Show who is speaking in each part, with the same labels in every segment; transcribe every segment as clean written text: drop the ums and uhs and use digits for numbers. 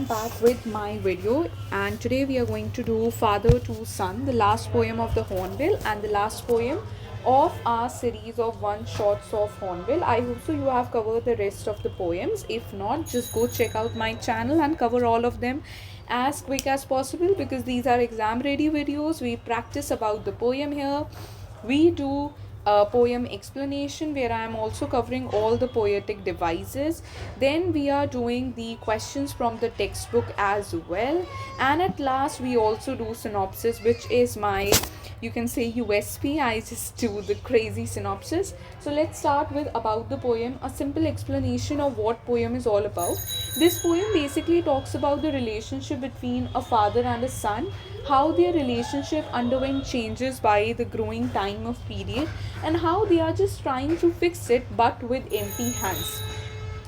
Speaker 1: am back with my video, and today we are going to do Father to Son, the last poem of the Hornbill and the last poem of our series of one shots of Hornbill. I hope so you have covered the rest of the poems. If not, just go check out my channel and cover all of them as quick as possible, because these are exam ready videos. We practice about the poem here. We do a poem explanation where I am also covering all the poetic devices. Then we are doing the questions from the textbook as well. And at last, we also do synopsis, which is my, you can say, USP. I just do the crazy synopsis. So let's start with about the poem, a simple explanation of what poem is all about. This poem basically talks about the relationship between a father and a son, how their relationship underwent changes by the growing time of period, and how they are just trying to fix it but with empty hands.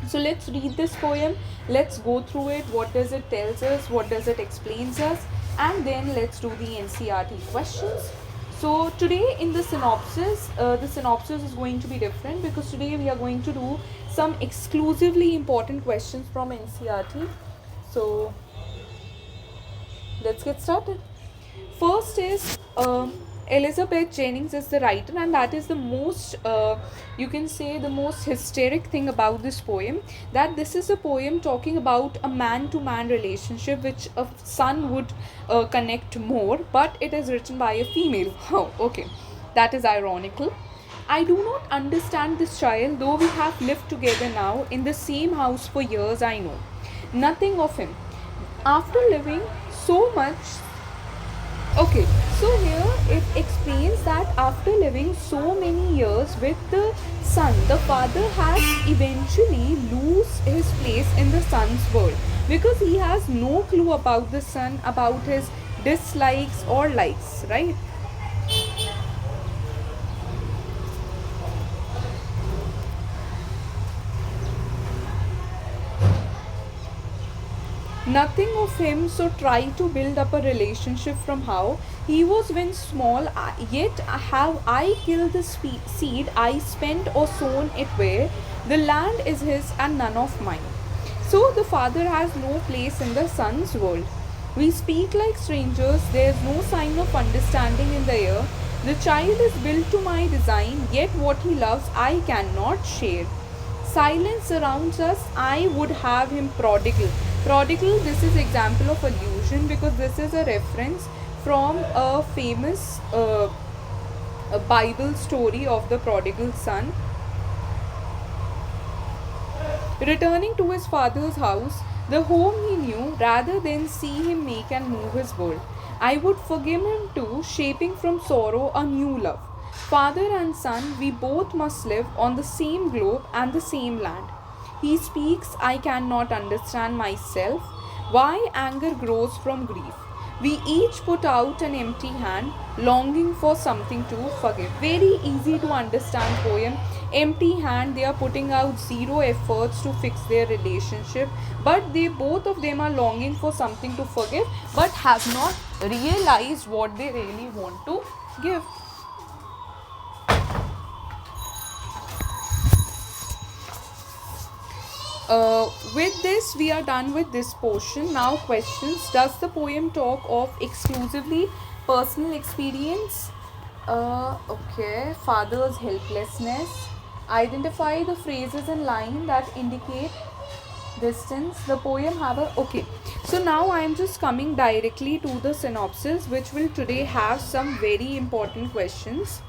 Speaker 1: So let's read this poem, let's go through it. What does it tells us, what does it explains us, and then let's do the NCERT questions. So today in the synopsis is going to be different, because today we are going to do some exclusively important questions from NCERT. So let's get started. First is Elizabeth Jennings is the writer, and that is the most, you can say, the most hysteric thing about this poem, that this is a poem talking about a man to man relationship which a son would connect more, but it is written by a female. Oh, okay, that is ironical. I do not understand this child, though we have lived together now in the same house for years. I know nothing of him. After living so much, okay, so here it explains that after living so many years with the son, the father has eventually lose his place in the son's world, because he has no clue about the son, about his dislikes or likes, right? Nothing of him, so try to build up a relationship from how he was when small. Yet have I killed the seed I spent or sown it where the land is his and none of mine. So the father has no place in the son's world. We speak like strangers, there is no sign of understanding in the air. The child is built to my design, yet what he loves I cannot share. Silence surrounds us, I would have him prodigal. Prodigal, this is example of allusion, because this is a reference from a famous a Bible story of the prodigal son. Returning to his father's house, the home he knew, rather than see him make and move his world. I would forgive him too, shaping from sorrow a new love. Father and son, we both must live on the same globe and the same land. He speaks, I cannot understand myself. Why anger grows from grief. We each put out an empty hand, longing for something to forgive. Very easy to understand poem. Empty hand, they are putting out zero efforts to fix their relationship, but they both of them are longing for something to forgive, but have not realized what they really want to give. With this, we are done with this portion. Now, questions. Does the poem talk of exclusively personal experience? Okay. Father's helplessness. Identify the phrases and line that indicate distance. The poem have a, okay. So now I am just coming directly to the synopsis, which will today have some very important questions.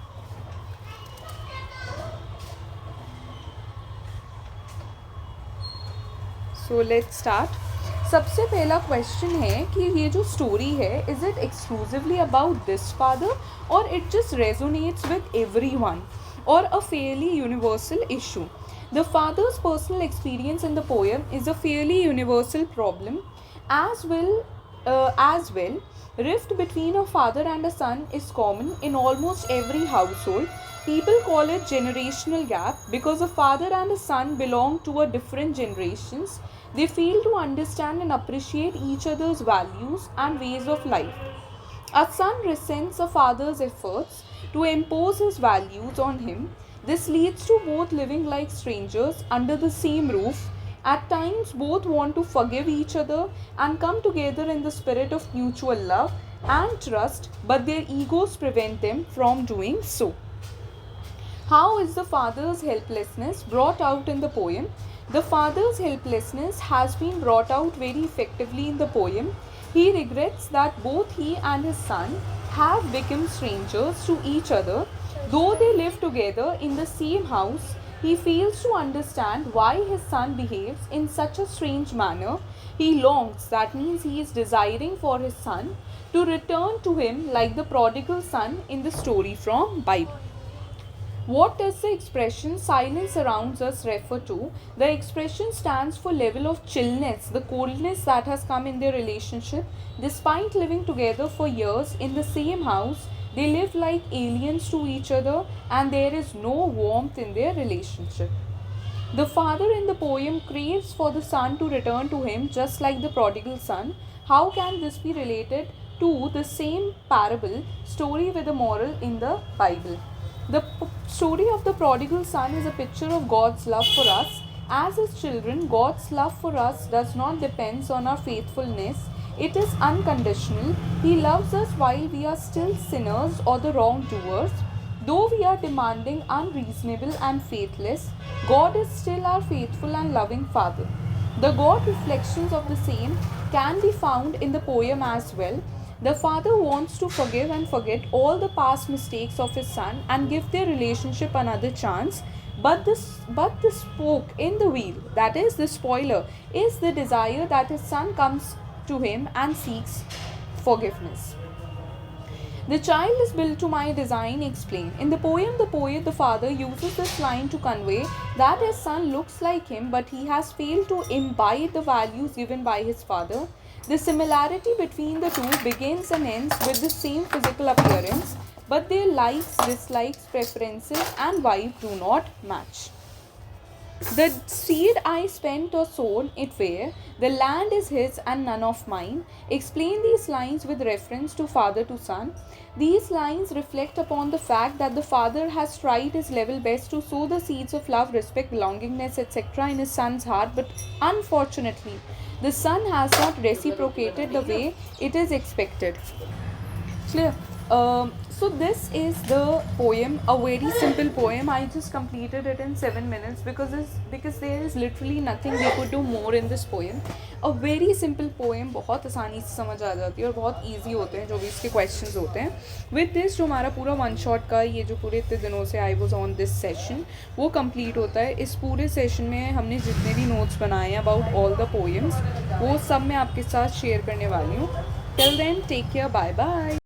Speaker 1: So let's start. सबसे पहला question है कि ये जो story है, is it exclusively about this father, or it just resonates with everyone, or a fairly universal issue? The father's personal experience in the poem is a fairly universal problem. As well, rift between a father and a son is common in almost every household. People call it generational gap because a father and a son belong to a different generations. They fail to understand and appreciate each other's values and ways of life. A son resents a father's efforts to impose his values on him. This leads to both living like strangers under the same roof At times, both want to forgive each other and come together in the spirit of mutual love and trust, but their egos prevent them from doing so. How is the father's helplessness brought out in the poem? The father's helplessness has been brought out very effectively in the poem. He regrets that both he and his son have become strangers to each other. Though they live together in the same house, he fails to understand why his son behaves in such a strange manner. He longs, that means he is desiring for his son to return to him like the prodigal son in the story from Bible. What does the expression silence surrounds us refer to? The expression stands for level of chillness, the coldness that has come in their relationship. Despite living together for years in the same house, they live like aliens to each other and there is no warmth in their relationship. The father in the poem craves for the son to return to him just like the prodigal son. How can this be related to the same parable story with a moral in the Bible? The story of the prodigal son is a picture of God's love for us. As his children, God's love for us does not depend on our faithfulness. It is unconditional. He loves us while we are still sinners or the wrongdoers. Though we are demanding, unreasonable, and faithless, God is still our faithful and loving Father. The God reflections of the same can be found in the poem as well. The father wants to forgive and forget all the past mistakes of his son and give their relationship another chance. But the spoke in the wheel, that is the spoiler, is the desire that his son comes to him and seeks forgiveness. The child is built to my design, explain. In the poem, the poet, the father, uses this line to convey that his son looks like him, but he has failed to imbibe the values given by his father. The similarity between the two begins and ends with the same physical appearance, but their likes, dislikes, preferences, and vibe do not match. The seed I spent or sown it where, the land is his and none of mine. Explain these lines with reference to father to son. These lines reflect upon the fact that the father has tried his level best to sow the seeds of love, respect, belongingness, etc. in his son's heart, but unfortunately, the son has not reciprocated the way it is expected. Clear? So this is the poem, a very simple poem. I just completed it in 7 minutes because there is literally nothing we could do more in this poem. A very simple poem, बहुत आसानी से समझ आ जाती है और बहुत easy होते हैं जो भी इसके questions होते हैं. With this जो हमारा पूरा one shot का ये जो पूरे इतने दिनों से I was on this session वो complete होता है. इस पूरे session में हमने जितने भी notes बनाए हैं about all the poems वो सब मैं आपके साथ share करने वाली हूँ. Till then, take care, bye bye.